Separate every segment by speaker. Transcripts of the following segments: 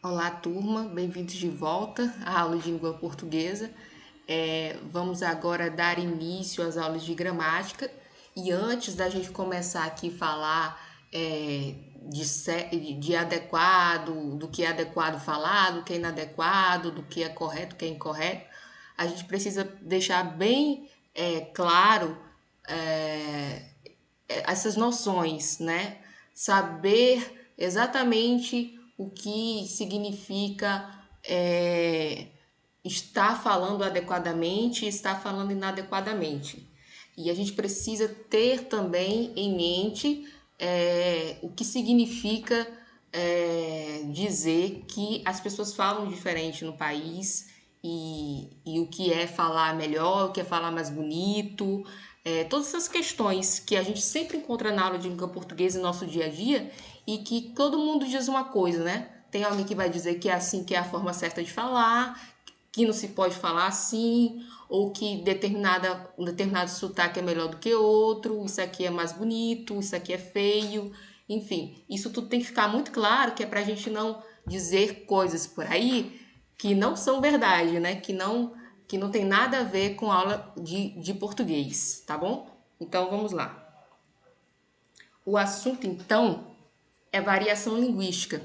Speaker 1: Olá, turma, bem-vindos de volta à aula de língua portuguesa. Vamos agora dar início às aulas de gramática e antes da gente começar aqui a falar de adequado, do que é adequado falar, do que é inadequado, do que é correto, do que é incorreto, a gente precisa deixar bem claro é, essas noções, né? Saber exatamente o que significa estar falando adequadamente e estar falando inadequadamente. E a gente precisa ter também em mente o que significa dizer que as pessoas falam diferente no país e o que é falar melhor, o que é falar mais bonito, todas essas questões que a gente sempre encontra na aula de língua portuguesa no nosso dia a dia e que todo mundo diz uma coisa, né? Tem alguém que vai dizer que é assim que é a forma certa de falar, que não se pode falar assim, ou que um determinado sotaque é melhor do que outro, isso aqui é mais bonito, isso aqui é feio, enfim, isso tudo tem que ficar muito claro, que é pra gente não dizer coisas por aí que não são verdade, né? Que não tem nada a ver com aula de português, tá bom? Então vamos lá. O assunto então é variação linguística,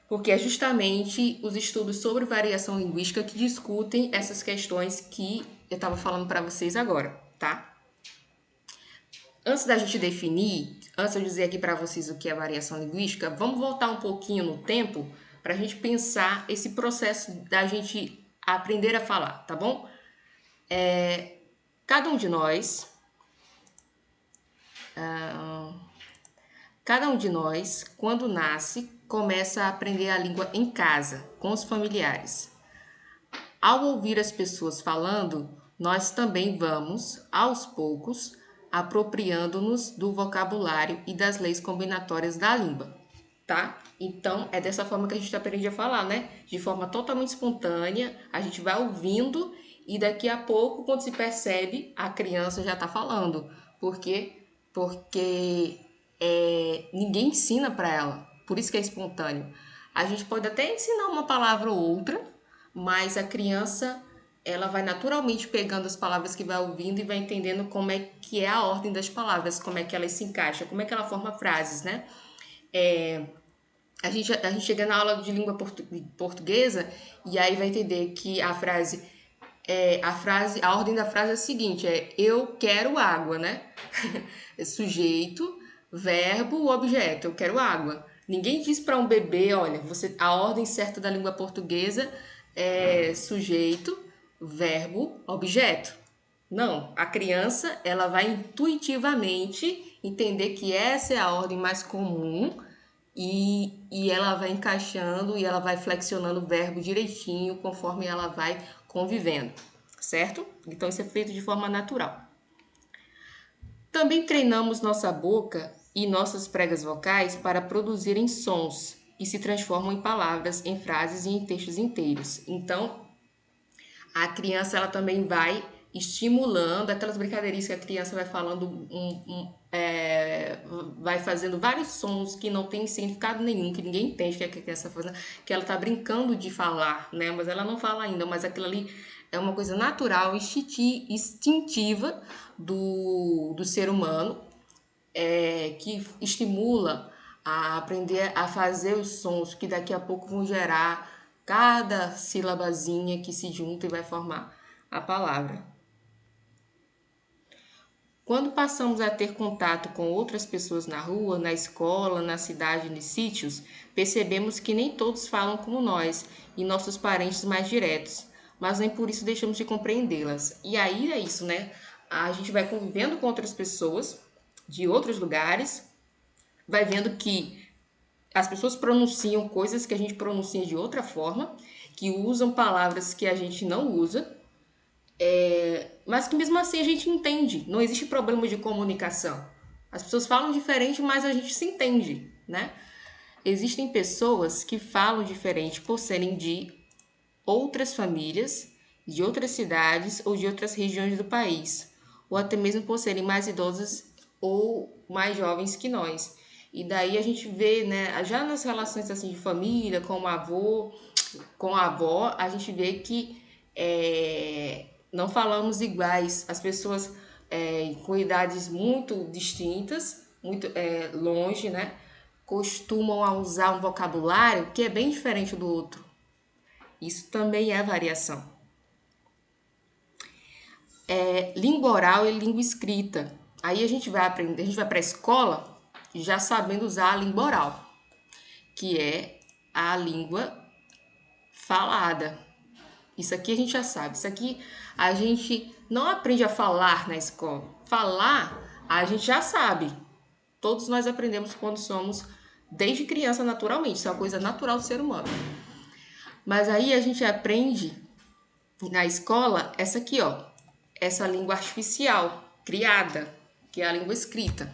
Speaker 1: porque é justamente os estudos sobre variação linguística que discutem essas questões que eu estava falando para vocês agora, tá? Antes da gente definir, antes de eu dizer aqui para vocês o que é variação linguística, vamos voltar um pouquinho no tempo para a gente pensar esse processo da gente aprender a falar, tá bom? Cada um de nós, cada um de nós, quando nasce, começa a aprender a língua em casa, com os familiares. Ao ouvir as pessoas falando, nós também vamos, aos poucos, apropriando-nos do vocabulário e das leis combinatórias da língua, tá? Então, é dessa forma que a gente aprende a falar, né? De forma totalmente espontânea, a gente vai ouvindo e daqui a pouco, quando se percebe, a criança já tá falando. Por quê? Porque ninguém ensina para ela, por isso que é espontâneo. A gente pode até ensinar uma palavra ou outra, mas a criança ela vai naturalmente pegando as palavras que vai ouvindo e vai entendendo como é que é a ordem das palavras, como é que elas se encaixam, como é que ela forma frases, né? A gente chega na aula de língua portuguesa e aí vai entender que a ordem da frase é a seguinte, eu quero água, né? É sujeito, verbo, objeto, eu quero água. Ninguém diz para um bebê, olha, a ordem certa da língua portuguesa é sujeito, verbo, objeto. Não, a criança ela vai intuitivamente entender que essa é a ordem mais comum e ela vai encaixando e ela vai flexionando o verbo direitinho conforme ela vai convivendo, certo? Então isso é feito de forma natural. Também treinamos nossa boca e nossas pregas vocais para produzirem sons e se transformam em palavras, em frases e em textos inteiros. Então, a criança ela também vai estimulando aquelas brincadeirinhas que a criança vai falando, vai fazendo vários sons que não tem significado nenhum, que ninguém entende que a criança está fazendo, que ela está brincando de falar, né? Mas ela não fala ainda, mas aquilo ali é uma coisa natural, instintiva do ser humano, que estimula a aprender a fazer os sons que daqui a pouco vão gerar cada sílabazinha que se junta e vai formar a palavra. Quando passamos a ter contato com outras pessoas na rua, na escola, na cidade, nos sítios, percebemos que nem todos falam como nós e nossos parentes mais diretos, mas nem por isso deixamos de compreendê-las. E aí é isso, né? A gente vai convivendo com outras pessoas de outros lugares, vai vendo que as pessoas pronunciam coisas que a gente pronuncia de outra forma, que usam palavras que a gente não usa, mas que mesmo assim a gente entende. Não existe problema de comunicação. As pessoas falam diferente, mas a gente se entende, né? Existem pessoas que falam diferente por serem de outras famílias, de outras cidades ou de outras regiões do país, ou até mesmo por serem mais idosas ou mais jovens que nós. E daí a gente vê, né, já nas relações assim de família, com o avô, com a avó, a gente vê que não falamos iguais. As pessoas com idades muito distintas, muito longe, né, costumam a usar um vocabulário que é bem diferente do outro. Isso também é variação. Língua oral e língua escrita. Aí a gente vai aprender, a gente vai para a escola já sabendo usar a língua oral, que é a língua falada. Isso aqui a gente já sabe. Isso aqui a gente não aprende a falar na escola. Falar a gente já sabe. Todos nós aprendemos quando somos desde criança naturalmente. Isso é uma coisa natural do ser humano. Mas aí a gente aprende na escola essa aqui, ó. Essa língua artificial criada, que é a língua escrita,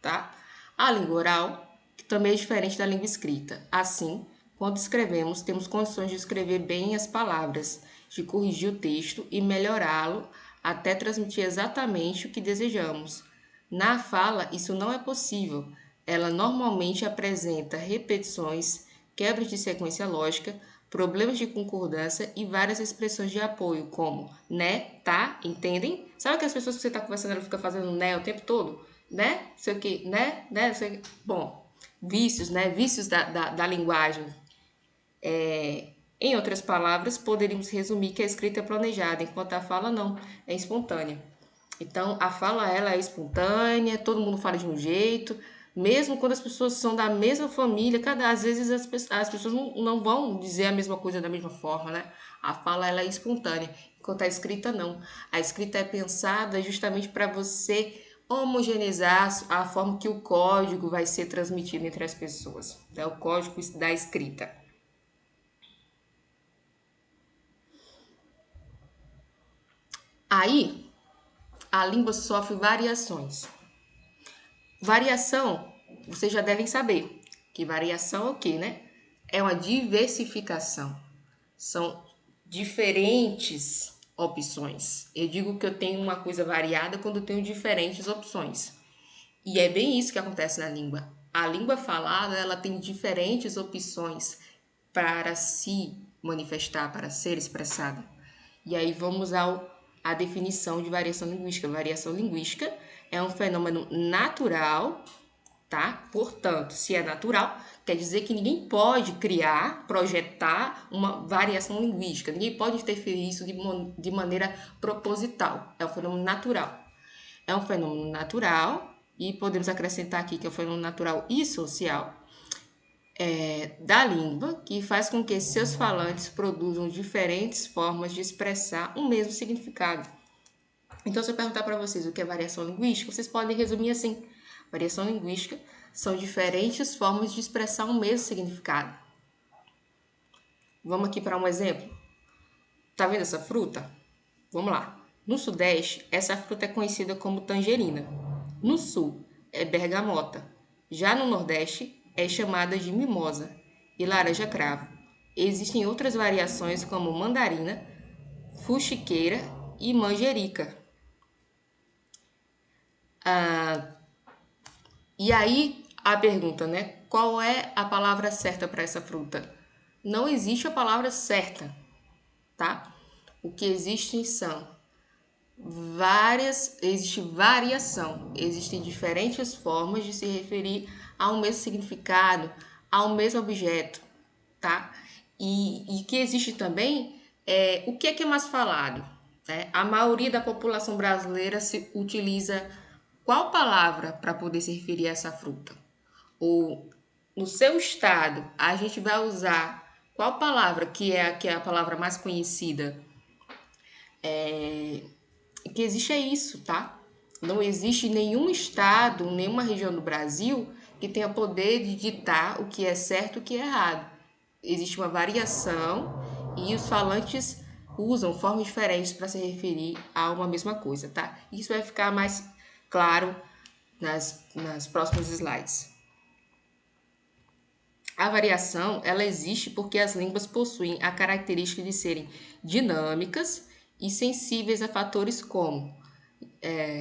Speaker 1: tá? A língua oral, que também é diferente da língua escrita. Assim, quando escrevemos, temos condições de escrever bem as palavras, de corrigir o texto e melhorá-lo até transmitir exatamente o que desejamos. Na fala, isso não é possível. Ela normalmente apresenta repetições, quebras de sequência lógica, problemas de concordância e várias expressões de apoio, como né, tá, entendem? Sabe que as pessoas que você está conversando, ela fica fazendo né o tempo todo? Né? Sei o que, né? Sei... Bom, vícios, né? Vícios da linguagem. Em outras palavras, poderíamos resumir que a escrita é planejada, enquanto a fala não, é espontânea. Então, a fala ela é espontânea, todo mundo fala de um jeito, mesmo quando as pessoas são da mesma família, às vezes as pessoas não vão dizer a mesma coisa da mesma forma, né? A fala ela é espontânea, enquanto a escrita não. A escrita é pensada justamente para você homogeneizar a forma que o código vai ser transmitido entre as pessoas, né? O código da escrita. Aí, a língua sofre variações. Variação, vocês já devem saber que variação é o quê, né? É uma diversificação. São diferentes opções. Eu digo que eu tenho uma coisa variada quando eu tenho diferentes opções. E é bem isso que acontece na língua. A língua falada, ela tem diferentes opções para se manifestar, para ser expressada. E aí vamos à definição de variação linguística. Variação linguística é um fenômeno natural, tá? Portanto, se é natural, quer dizer que ninguém pode criar, projetar uma variação linguística. Ninguém pode interferir isso de maneira proposital. É um fenômeno natural. É um fenômeno natural e podemos acrescentar aqui que é um fenômeno natural e social da língua, que faz com que seus falantes produzam diferentes formas de expressar o mesmo significado. Então, se eu perguntar para vocês o que é variação linguística, vocês podem resumir assim: variação linguística são diferentes formas de expressar o mesmo significado. Vamos aqui para um exemplo. Tá vendo essa fruta? Vamos lá. No Sudeste, essa fruta é conhecida como tangerina. No Sul, é bergamota. Já no Nordeste, é chamada de mimosa e laranja cravo. Existem outras variações como mandarina, fuxiqueira e manjerica. E aí a pergunta, né? Qual é a palavra certa para essa fruta? Não existe a palavra certa, tá? O que existem são existe variação, existem diferentes formas de se referir ao mesmo significado, ao mesmo objeto, tá? E que existe também o que é mais falado, né? A maioria da população brasileira se utiliza qual palavra para poder se referir a essa fruta? Ou no seu estado, a gente vai usar qual palavra que é a palavra mais conhecida? O que existe é isso, tá? Não existe nenhum estado, nenhuma região do Brasil que tenha poder de ditar o que é certo e o que é errado. Existe uma variação e os falantes usam formas diferentes para se referir a uma mesma coisa, tá? Isso vai ficar mais claro nas próximos slides. A variação, ela existe porque as línguas possuem a característica de serem dinâmicas e sensíveis a fatores como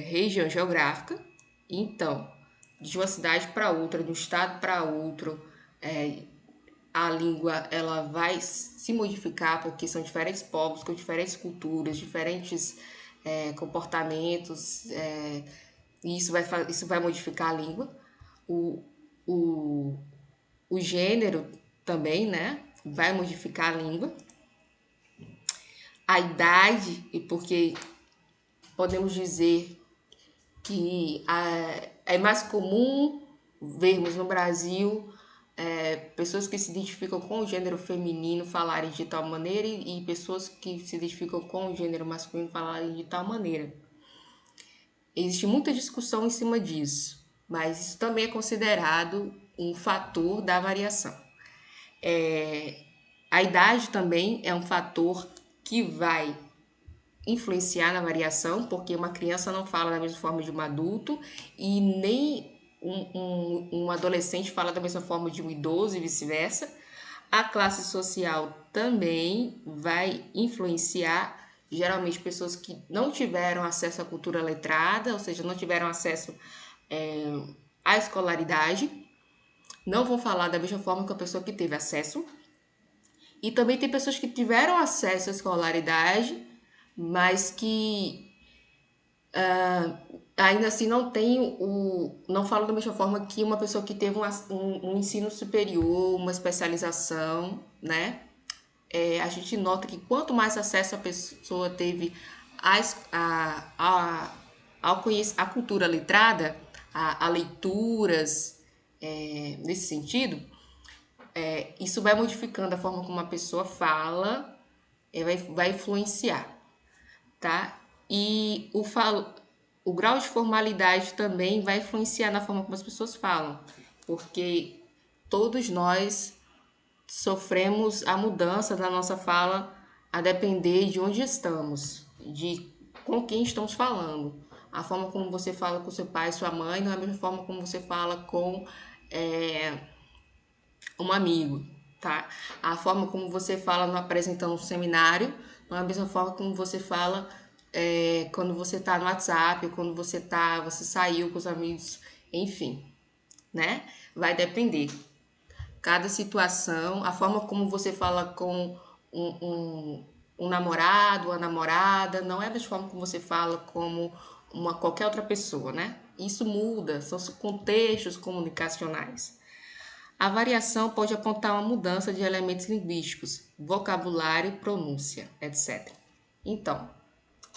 Speaker 1: região geográfica. Então, de uma cidade para outra, de um estado para outro, a língua ela vai se modificar porque são diferentes povos com diferentes culturas, diferentes comportamentos, e isso vai modificar a língua. O, o, o gênero também, né? Vai modificar a língua. A idade, e porque podemos dizer que é mais comum vermos no Brasil pessoas que se identificam com o gênero feminino falarem de tal maneira e pessoas que se identificam com o gênero masculino falarem de tal maneira. Existe muita discussão em cima disso, mas isso também é considerado um fator da variação. A idade também é um fator que vai influenciar na variação, porque uma criança não fala da mesma forma de um adulto e nem um adolescente fala da mesma forma de um idoso e vice-versa. A classe social também vai influenciar, geralmente pessoas que não tiveram acesso à cultura letrada, ou seja, não tiveram acesso à escolaridade, não vão falar da mesma forma que a pessoa que teve acesso. E também tem pessoas que tiveram acesso à escolaridade, mas que ainda assim não falam da mesma forma que uma pessoa que teve um ensino superior, uma especialização, né? A gente nota que quanto mais acesso a pessoa teve à cultura letrada, a leituras, nesse sentido, isso vai modificando a forma como a pessoa fala, vai influenciar, tá? E o grau de formalidade também vai influenciar na forma como as pessoas falam, porque todos nós sofremos a mudança da nossa fala a depender de onde estamos, de com quem estamos falando. A forma como você fala com seu pai e sua mãe não é a mesma forma como você fala com um amigo, tá? A forma como você fala no apresentando um seminário não é a mesma forma como você fala quando você tá no WhatsApp, quando você saiu com os amigos, enfim, né? Vai depender. Cada situação, a forma como você fala com um namorado, uma namorada, não é da forma como você fala como qualquer outra pessoa, né? Isso muda, são contextos comunicacionais. A variação pode apontar uma mudança de elementos linguísticos, vocabulário, pronúncia, etc. Então,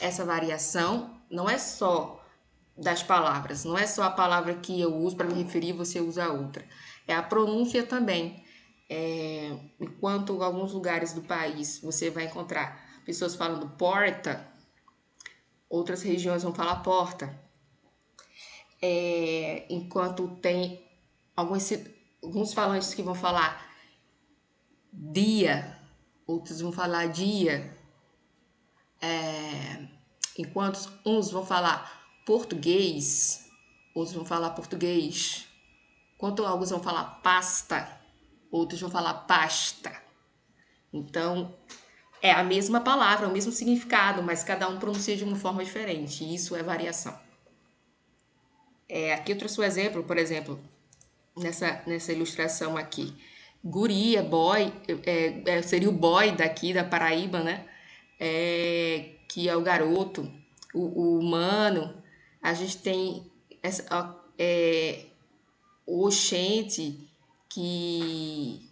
Speaker 1: essa variação não é só das palavras, não é só a palavra que eu uso para me referir, você usa outra. É a pronúncia também. Enquanto em alguns lugares do país você vai encontrar pessoas falando porta, outras regiões vão falar porta. Enquanto tem alguns falantes que vão falar dia, outros vão falar dia. Enquanto uns vão falar português, outros vão falar português. Enquanto alguns vão falar pasta, outros vão falar pasta. Então, é a mesma palavra, o mesmo significado, mas cada um pronuncia de uma forma diferente. E isso é variação. Aqui eu trouxe um exemplo, por exemplo, nessa ilustração aqui. Guri é boy, seria o boy daqui da Paraíba, né? Que é o garoto, o humano. A gente tem o oxente, que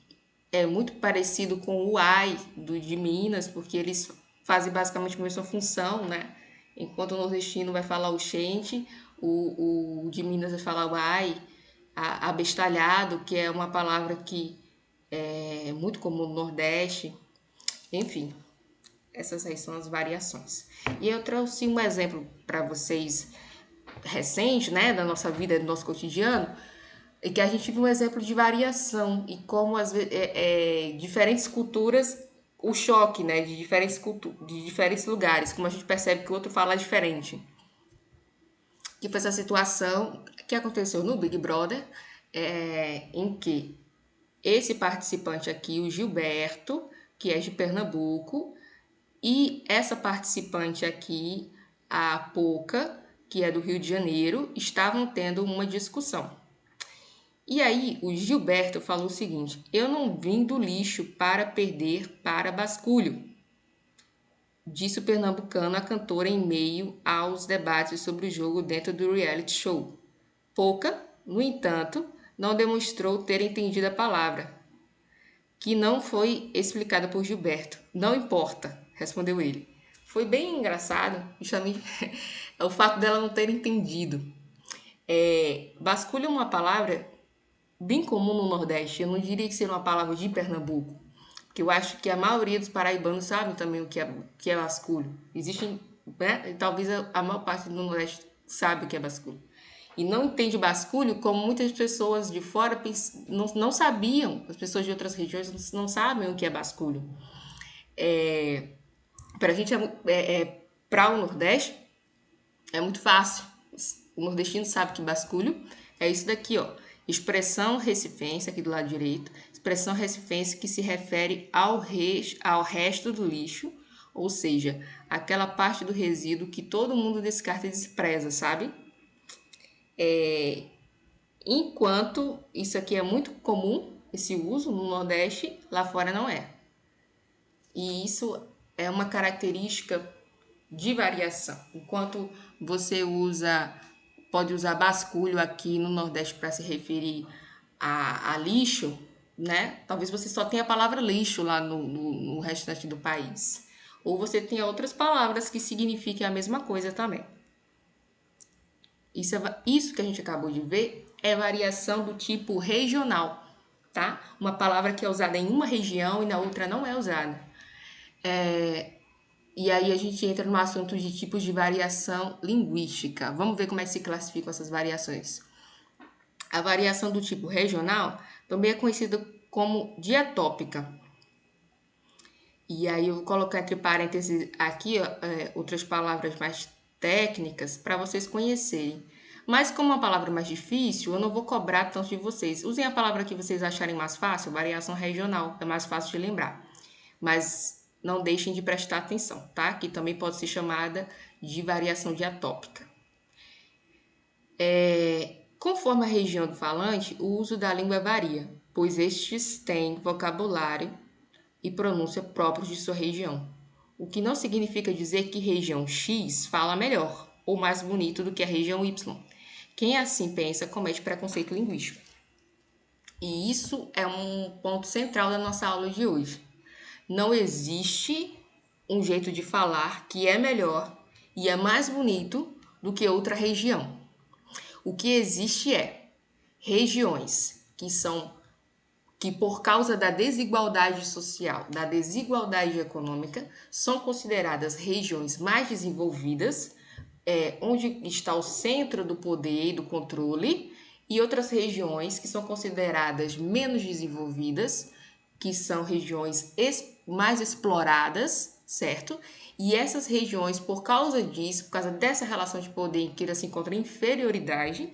Speaker 1: é muito parecido com o ai de Minas, porque eles fazem basicamente a mesma função, né? Enquanto o nordestino vai falar oxente, o de Minas vai falar o ai, abestalhado, que é uma palavra que é muito comum no Nordeste. Enfim, essas aí são as variações. E eu trouxe um exemplo para vocês recente, né, da nossa vida, do nosso cotidiano, e que a gente viu um exemplo de variação e como às vezes diferentes culturas, o choque, né, de diferentes lugares, como a gente percebe que o outro fala diferente. Que foi essa situação que aconteceu no Big Brother, em que esse participante aqui, o Gilberto, que é de Pernambuco, e essa participante aqui, a Poca, que é do Rio de Janeiro, estavam tendo uma discussão. E aí, o Gilberto falou o seguinte: eu não vim do lixo para perder para basculho, disse o pernambucano a cantora em meio aos debates sobre o jogo dentro do reality show. Pouca, no entanto, não demonstrou ter entendido a palavra, que não foi explicada por Gilberto. Não importa, respondeu ele. Foi bem engraçado, justamente o fato dela não ter entendido. Basculho é uma palavra bem comum no Nordeste. Eu não diria que seja uma palavra de Pernambuco, porque eu acho que a maioria dos paraibanos sabem também que é basculho. Existem, né? E talvez a maior parte do Nordeste sabe o que é basculho. E não entende basculho como muitas pessoas de fora não sabiam, as pessoas de outras regiões não sabem o que é basculho. Para a gente, para o Nordeste, é muito fácil. O nordestino sabe que basculho é isso daqui, ó. Expressão recifense, aqui do lado direito. Expressão recifense que se refere ao resto do lixo, ou seja, aquela parte do resíduo que todo mundo descarta e despreza, sabe? Enquanto isso aqui é muito comum, esse uso no Nordeste, lá fora não é. E isso é uma característica de variação. Enquanto você pode usar basculho aqui no Nordeste para se referir a lixo, né? Talvez você só tenha a palavra lixo lá no restante do país. Ou você tenha outras palavras que signifiquem a mesma coisa também. Isso que a gente acabou de ver é variação do tipo regional, tá? Uma palavra que é usada em uma região e na outra não é usada. E aí a gente entra no assunto de tipos de variação linguística. Vamos ver como é que se classificam essas variações. A variação do tipo regional também é conhecida como diatópica. E aí eu vou colocar entre parênteses aqui outras palavras mais técnicas para vocês conhecerem. Mas como é uma palavra mais difícil, eu não vou cobrar tanto de vocês. Usem a palavra que vocês acharem mais fácil, variação regional, é mais fácil de lembrar. Mas não deixem de prestar atenção, tá? Que também pode ser chamada de variação diatópica. Conforme a região do falante, o uso da língua varia, pois estes têm vocabulário e pronúncia próprios de sua região. O que não significa dizer que região X fala melhor ou mais bonito do que a região Y. Quem assim pensa comete preconceito linguístico. E isso é um ponto central da nossa aula de hoje. Não existe um jeito de falar que é melhor e é mais bonito do que outra região. O que existe é regiões que por causa da desigualdade social, da desigualdade econômica, são consideradas regiões mais desenvolvidas, onde está o centro do poder e do controle, e outras regiões que são consideradas menos desenvolvidas, que são regiões mais exploradas, certo? E essas regiões, por causa disso, por causa dessa relação de poder em que elas se encontram em inferioridade,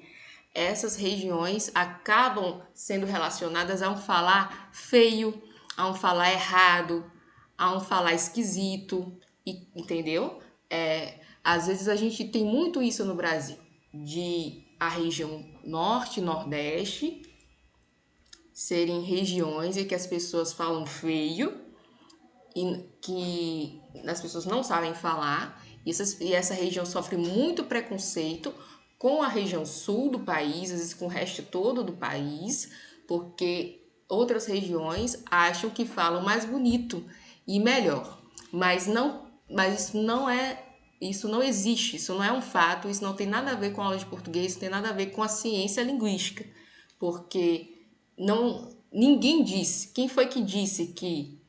Speaker 1: essas regiões acabam sendo relacionadas a um falar feio, a um falar errado, a um falar esquisito, entendeu? Às vezes a gente tem muito isso no Brasil, de a região norte e nordeste serem regiões em que as pessoas falam feio e que as pessoas não sabem falar, e essa região sofre muito preconceito com a região sul do país, às vezes com o resto todo do país, porque outras regiões acham que falam mais bonito e melhor, mas isso não existe, isso não é um fato, isso não tem nada a ver com a aula de português, isso tem nada a ver com a ciência linguística, porque ninguém disse, quem foi que disse que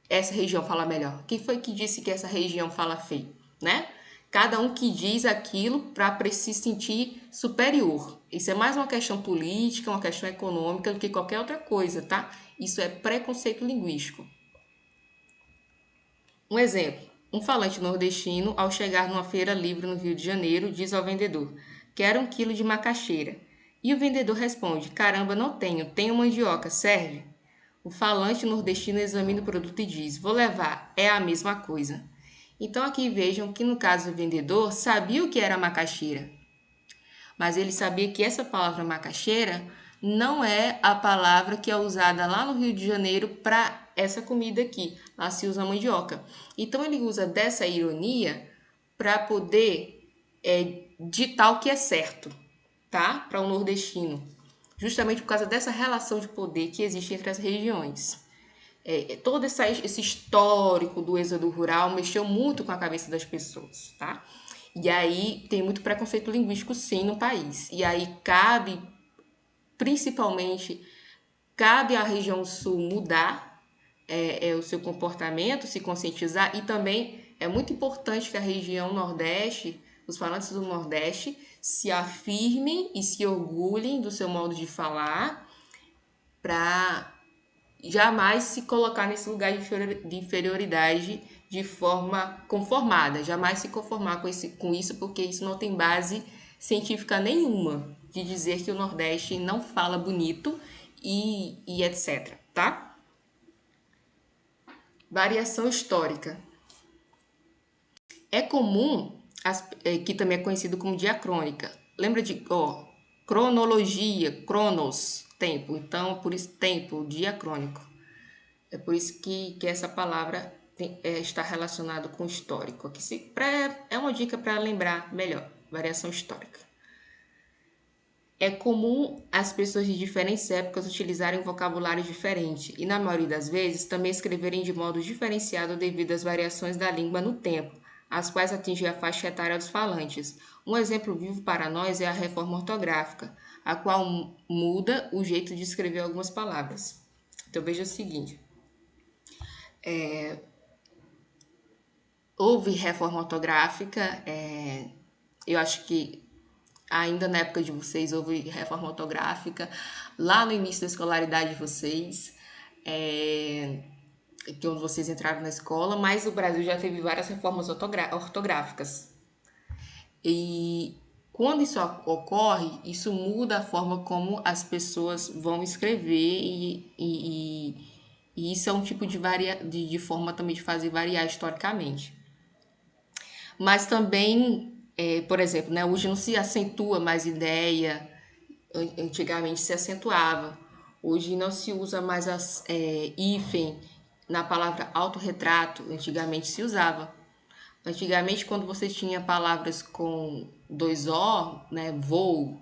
Speaker 1: essa região fala melhor? Quem foi que disse que essa região fala feio, né? Cada um que diz aquilo para se sentir superior. Isso é mais uma questão política, uma questão econômica do que qualquer outra coisa, tá? Isso é preconceito linguístico. Um exemplo. Um falante nordestino, ao chegar numa feira livre no Rio de Janeiro, diz ao vendedor: quero 1 quilo de macaxeira. E o vendedor responde: caramba, não tenho mandioca, serve? O falante nordestino examina o produto e diz: vou levar, é a mesma coisa. Então aqui vejam que no caso o vendedor sabia o que era macaxeira, mas ele sabia que essa palavra macaxeira não é a palavra que é usada lá no Rio de Janeiro para essa comida aqui. Lá se usa mandioca. Então ele usa dessa ironia para poder ditar o que é certo, tá? Para o nordestino. Justamente por causa dessa relação de poder que existe entre as regiões. Todo esse histórico do êxodo rural mexeu muito com a cabeça das pessoas, tá? E aí tem muito preconceito linguístico, sim, no país. E aí principalmente, cabe à região sul mudar o seu comportamento, se conscientizar, e também é muito importante que a região Nordeste, os falantes do Nordeste, se afirmem e se orgulhem do seu modo de falar para jamais se colocar nesse lugar de inferioridade de forma conformada, jamais se conformar com isso, porque isso não tem base científica nenhuma de dizer que o Nordeste não fala bonito e etc, tá? Variação histórica. É comum, que também é conhecido como diacrônica. Lembra de cronologia, cronos, tempo. Então, por isso, tempo, diacrônico. É por isso que essa palavra está relacionada com histórico. Aqui é uma dica para lembrar melhor, variação histórica. É comum as pessoas de diferentes épocas utilizarem um vocabulário diferente e, na maioria das vezes, também escreverem de modo diferenciado devido às variações da língua no tempo, as quais atingem a faixa etária dos falantes. Um exemplo vivo para nós é a reforma ortográfica, a qual muda o jeito de escrever algumas palavras. Então, veja o seguinte. Houve reforma ortográfica, eu acho que ainda na época de vocês houve reforma ortográfica, lá no início da escolaridade de vocês, que onde vocês entraram na escola, mas o Brasil já teve várias reformas ortográficas. E quando isso ocorre, isso muda a forma como as pessoas vão escrever e isso é um tipo de forma também de fazer variar historicamente. Mas também, por exemplo, né, hoje não se acentua mais ideia, antigamente se acentuava. Hoje não se usa mais hífen na palavra autorretrato, antigamente se usava. Antigamente, quando você tinha palavras com dois O, né, voo,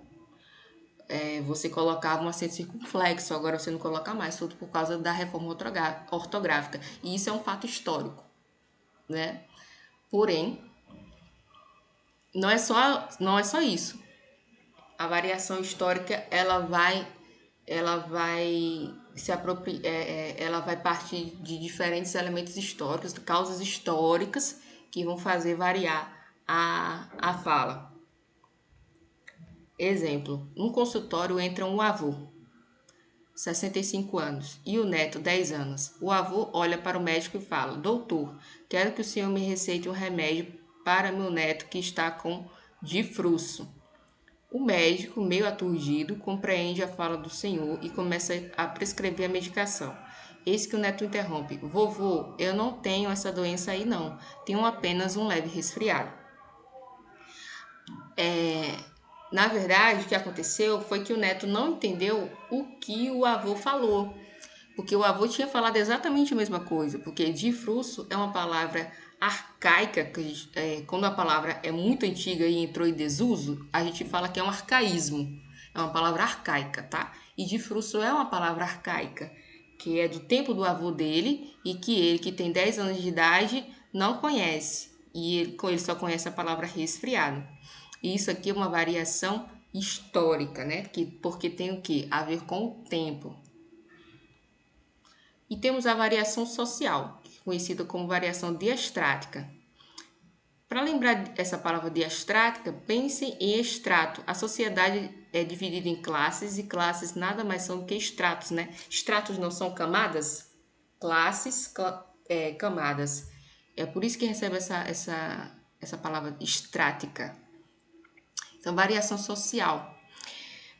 Speaker 1: você colocava um acento circunflexo, agora você não coloca mais, tudo por causa da reforma ortográfica. E isso é um fato histórico, né? Porém, não é só isso. A variação histórica ela vai se apropriar, ela vai partir de diferentes elementos históricos, de causas históricas que vão fazer variar a fala. Exemplo, num consultório entra um avô, 65 anos, e o neto, 10 anos. O avô olha para o médico e fala: Doutor, quero que o senhor me receite um remédio para meu neto que está com difruço. O médico, meio aturdido, compreende a fala do senhor e começa a prescrever a medicação. Eis que o neto interrompe: Vovô, eu não tenho essa doença aí não, tenho apenas um leve resfriado. Na verdade, o que aconteceu foi que o neto não entendeu o que o avô falou, porque o avô tinha falado exatamente a mesma coisa, porque difruço é uma palavra arcaica, quando a palavra é muito antiga e entrou em desuso, a gente fala que é um arcaísmo, é uma palavra arcaica, tá? E difruço é uma palavra arcaica, que é do tempo do avô dele e que ele, que tem 10 anos de idade, não conhece, e ele só conhece a palavra resfriado. E isso aqui é uma variação histórica, né? Porque tem o que? A ver com o tempo. E temos a variação social, conhecida como variação diastrática. Para lembrar essa palavra diastrática, pense em estrato. A sociedade é dividida em classes e classes nada mais são do que estratos, né? Estratos não são camadas? Classes, camadas. É por isso que recebe essa palavra estrática. Então, variação social.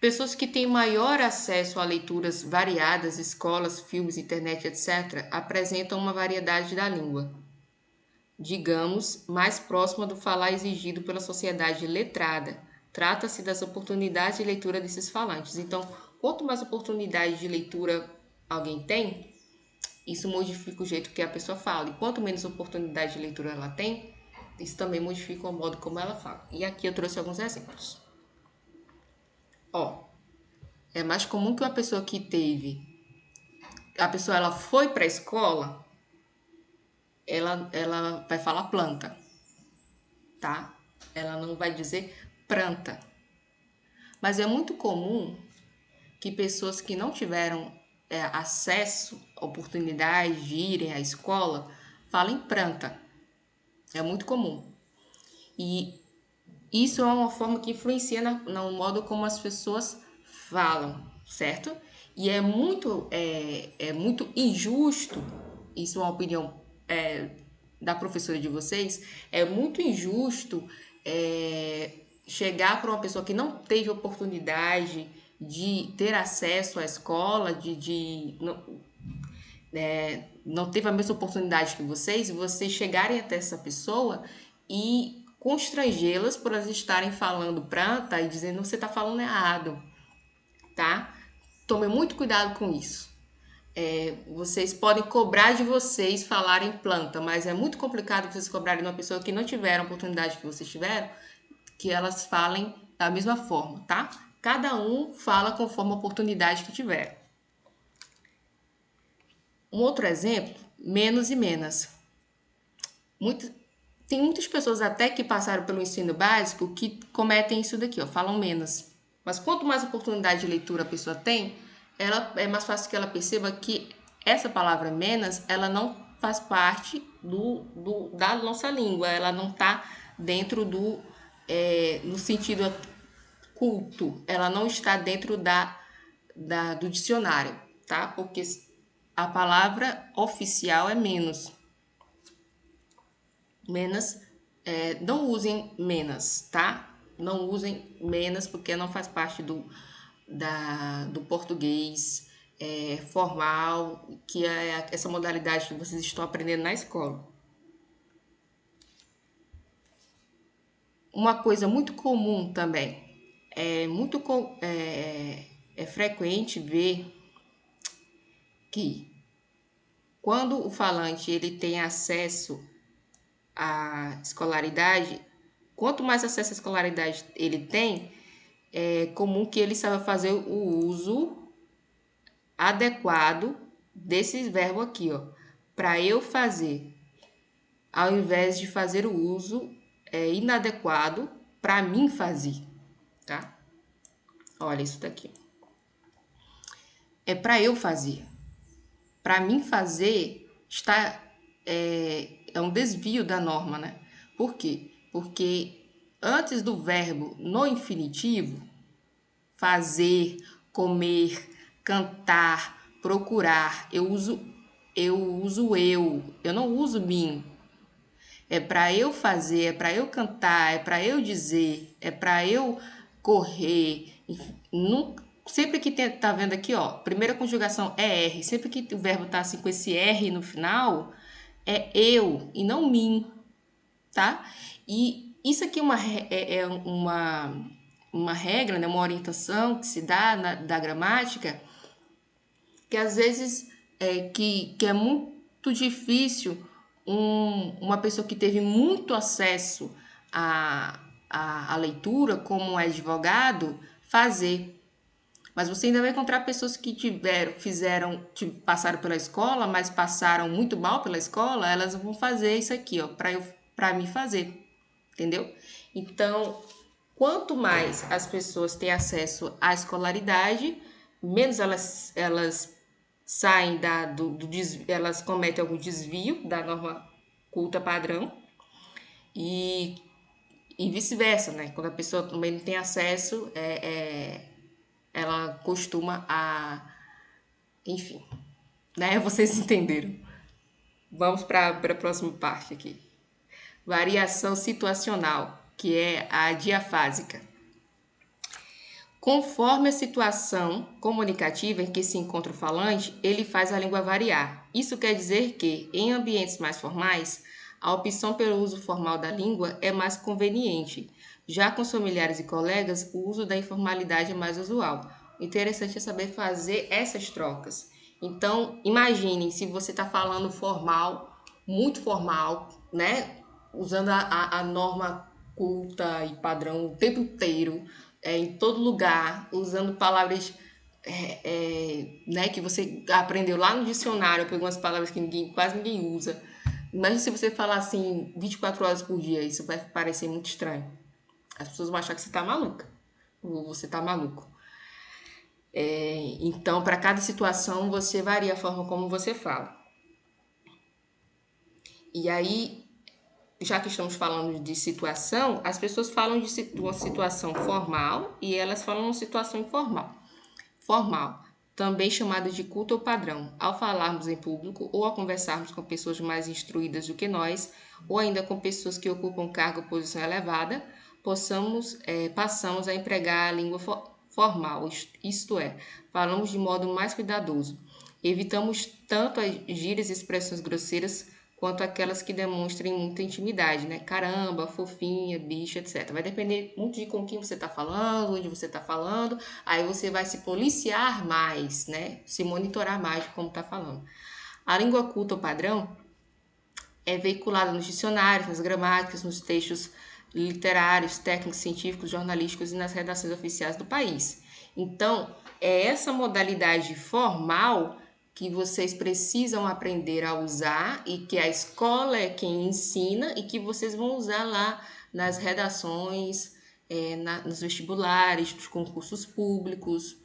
Speaker 1: Pessoas que têm maior acesso a leituras variadas, escolas, filmes, internet, etc., apresentam uma variedade da língua, digamos, mais próxima do falar exigido pela sociedade letrada, Trata-se das oportunidades de leitura desses falantes. Então, quanto mais oportunidade de leitura alguém tem, isso modifica o jeito que a pessoa fala. E quanto menos oportunidade de leitura ela tem, isso também modifica o modo como ela fala. E aqui eu trouxe alguns exemplos. Ó, é mais comum que uma pessoa que teve... A pessoa ela foi para a escola, ela vai falar planta, tá? Ela não vai dizer planta. Mas é muito comum que pessoas que não tiveram acesso, oportunidade de irem à escola, falem planta. É muito comum. E isso é uma forma que influencia no modo como as pessoas falam, certo? E é muito injusto, isso é uma opinião da professora de vocês, é muito injusto chegar para uma pessoa que não teve oportunidade de ter acesso à escola, não teve a mesma oportunidade que vocês, e vocês chegarem até essa pessoa e constrangê-las por elas estarem falando planta e dizendo que você está falando errado, tá? Tome muito cuidado com isso. Vocês podem cobrar de vocês falarem planta, mas é muito complicado vocês cobrarem de uma pessoa que não tiveram a oportunidade que vocês tiveram, que elas falem da mesma forma, tá? Cada um fala conforme a oportunidade que tiver. Um outro exemplo, menos e menos. Tem muitas pessoas até que passaram pelo ensino básico que cometem isso daqui, ó, falam menos. Mas quanto mais oportunidade de leitura a pessoa tem, é mais fácil que ela perceba que essa palavra menos, ela não faz parte da nossa língua, ela não está dentro no sentido culto, ela não está dentro do dicionário, tá? Porque a palavra oficial é menos. Menos, não usem menos, tá? Não usem menos porque não faz parte do português formal, que é essa modalidade que vocês estão aprendendo na escola. Uma coisa muito comum também, é frequente ver que quando o falante ele tem acesso à escolaridade, quanto mais acesso à escolaridade ele tem, é comum que ele saiba fazer o uso adequado desse verbo aqui, ó. Para eu fazer, ao invés de fazer o uso inadequado para mim fazer, tá? Olha isso daqui. É para eu fazer. Para mim fazer é um desvio da norma, né? Por quê? Porque antes do verbo no infinitivo, fazer, comer, cantar, procurar, eu uso eu não uso mim. É para eu fazer, é para eu cantar, é para eu dizer, é para eu correr. Sempre que tá vendo aqui, ó, primeira conjugação é R, sempre que o verbo tá assim com esse R no final, é eu e não mim, tá? E isso aqui é uma regra, né, uma orientação que se dá da gramática, que às vezes que é muito difícil uma pessoa que teve muito acesso à leitura, como é advogado, fazer. Mas você ainda vai encontrar pessoas que passaram pela escola, mas passaram muito mal pela escola, elas vão fazer isso aqui, ó, para me fazer, entendeu? Então, quanto mais as pessoas têm acesso à escolaridade, menos elas saem elas cometem algum desvio da norma culta padrão e vice-versa, né? Quando a pessoa também não tem acesso, ela costuma enfim, né? Vocês entenderam. Vamos para a próxima parte aqui. Variação situacional, que é a diafásica. Conforme a situação comunicativa em que se encontra o falante, ele faz a língua variar. Isso quer dizer que, em ambientes mais formais, A opção pelo uso formal da língua é mais conveniente. Já com os familiares e colegas, o uso da informalidade é mais usual. O interessante é saber fazer essas trocas. Então, imagine se você está falando formal, muito formal, né? Usando a norma culta e padrão o tempo inteiro, em todo lugar, usando palavras né, que você aprendeu lá no dicionário, pegou umas palavras que quase ninguém usa. Imagina se você falar assim 24 horas por dia, isso vai parecer muito estranho. As pessoas vão achar que você tá maluca, ou você tá maluco. Então, para cada situação, você varia a forma como você fala. E aí, já que estamos falando de situação, as pessoas falam de uma situação formal e elas falam de uma situação informal. Formal, também chamada de culto ou padrão, ao falarmos em público ou ao conversarmos com pessoas mais instruídas do que nós, ou ainda com pessoas que ocupam cargo ou posição elevada, passamos a empregar a língua formal, isto é, falamos de modo mais cuidadoso. Evitamos tanto as gírias e expressões grosseiras quanto aquelas que demonstrem muita intimidade, né? Caramba, fofinha, bicho, etc. Vai depender muito de com quem você está falando, onde você está falando. Aí você vai se policiar mais, né? Se monitorar mais de como está falando. A língua culta ou padrão é veiculada nos dicionários, nas gramáticas, nos textos literários, técnicos, científicos, jornalísticos e nas redações oficiais do país. Então, é essa modalidade formal que vocês precisam aprender a usar e que a escola é quem ensina e que vocês vão usar lá nas redações, nos vestibulares, nos concursos públicos,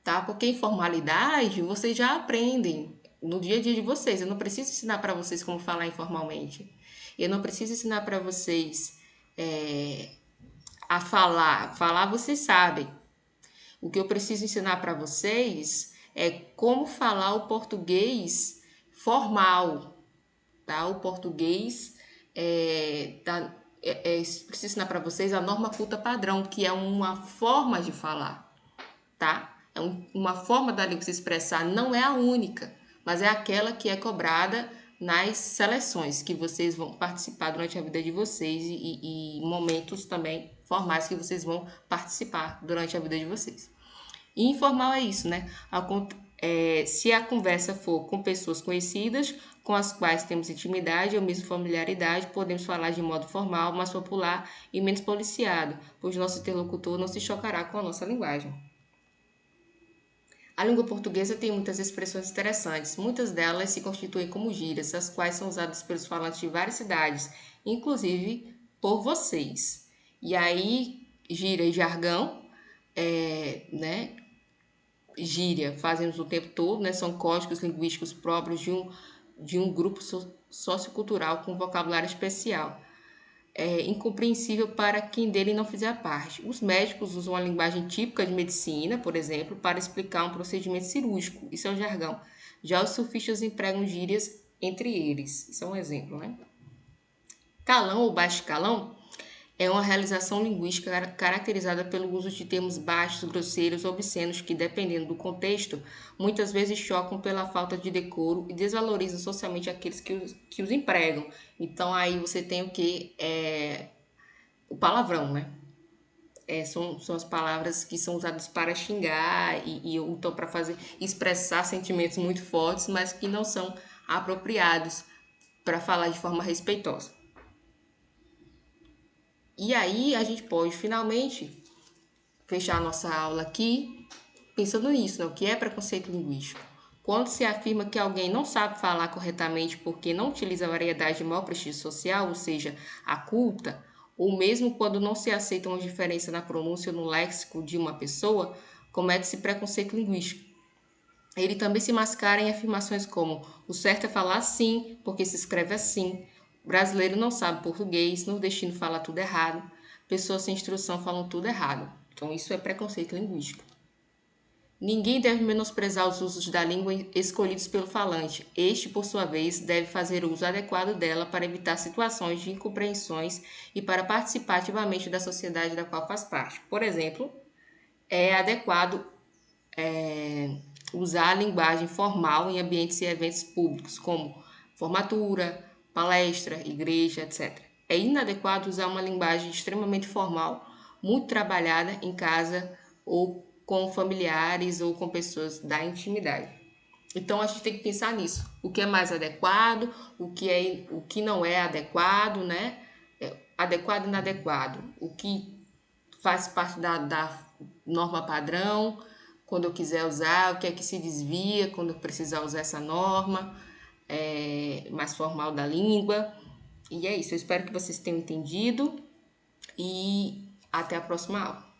Speaker 1: tá? Porque informalidade vocês já aprendem no dia a dia de vocês. Eu não preciso ensinar para vocês como falar informalmente. Eu não preciso ensinar para vocês a falar. Falar vocês sabem. O que eu preciso ensinar para vocês é como falar o português formal, tá? O português preciso ensinar para vocês a norma culta padrão, que é uma forma de falar, tá? É uma forma da língua se expressar, não é a única, mas é aquela que é cobrada nas seleções que vocês vão participar durante a vida de vocês e momentos também formais que vocês vão participar durante a vida de vocês. E informal é isso, né? Se a conversa for com pessoas conhecidas, com as quais temos intimidade ou mesmo familiaridade, podemos falar de modo formal, mais popular e menos policiado, pois nosso interlocutor não se chocará com a nossa linguagem. A língua portuguesa tem muitas expressões interessantes, muitas delas se constituem como gírias, as quais são usadas pelos falantes de várias cidades, inclusive por vocês. E aí, gíria e jargão, né? Gíria fazemos o tempo todo, né? São códigos linguísticos próprios de um grupo sociocultural com vocabulário especial. Incompreensível para quem dele não fizer parte. Os médicos usam a linguagem típica de medicina, por exemplo, para explicar um procedimento cirúrgico. Isso é um jargão. Já os surfistas empregam gírias entre eles. Isso é um exemplo, né? Calão ou baixo calão é uma realização linguística caracterizada pelo uso de termos baixos, grosseiros, obscenos que, dependendo do contexto, muitas vezes chocam pela falta de decoro e desvalorizam socialmente aqueles que os empregam. Então, aí você tem o que? O palavrão, né? São as palavras que são usadas para xingar e então para expressar sentimentos muito fortes, mas que não são apropriados para falar de forma respeitosa. E aí a gente pode finalmente fechar a nossa aula aqui pensando nisso, né? O que é preconceito linguístico? Quando se afirma que alguém não sabe falar corretamente porque não utiliza a variedade de maior prestígio social, ou seja, a culta, ou mesmo quando não se aceita uma diferença na pronúncia ou no léxico de uma pessoa, comete-se preconceito linguístico. Ele também se mascara em afirmações como o certo é falar assim, porque se escreve assim, o brasileiro não sabe português, nordestino fala tudo errado, pessoas sem instrução falam tudo errado. Então isso é preconceito linguístico. Ninguém deve menosprezar os usos da língua escolhidos pelo falante. Este, por sua vez, deve fazer uso adequado dela para evitar situações de incompreensões e para participar ativamente da sociedade da qual faz parte. Por exemplo, é adequado usar a linguagem formal em ambientes e eventos públicos, como formatura, palestra, igreja, etc. É inadequado usar uma linguagem extremamente formal, muito trabalhada em casa ou com familiares ou com pessoas da intimidade. Então a gente tem que pensar nisso. O que é mais adequado, o que não é adequado, né? Adequado e inadequado. O que faz parte da norma padrão, quando eu quiser usar, o que é que se desvia quando eu precisar usar essa norma mais formal da língua. E é isso, eu espero que vocês tenham entendido e até a próxima aula.